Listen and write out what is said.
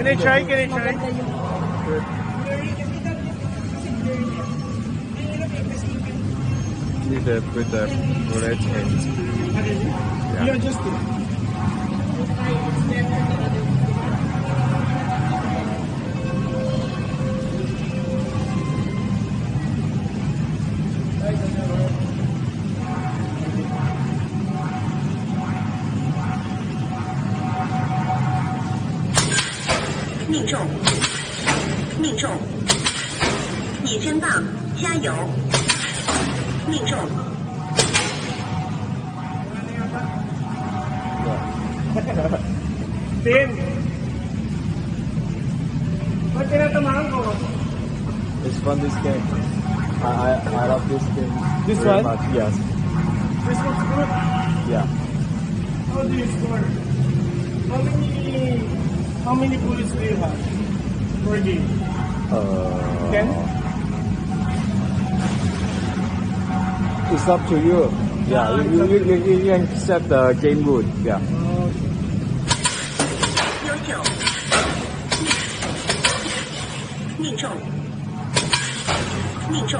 Can I try? Can I try? Good. With the red and Yeah. You adjust it.命中，命中，你真棒，加油！命中。Tin. Ba't tinatamaan ko? It's fun this game. I love this game. This very one? much. Yes. This one's good. Yeah. How do you score? How many bullets do you have per game? 10? It's up to you. Yeah, you can set the game rule. Yeah. 优秀，命中，命中。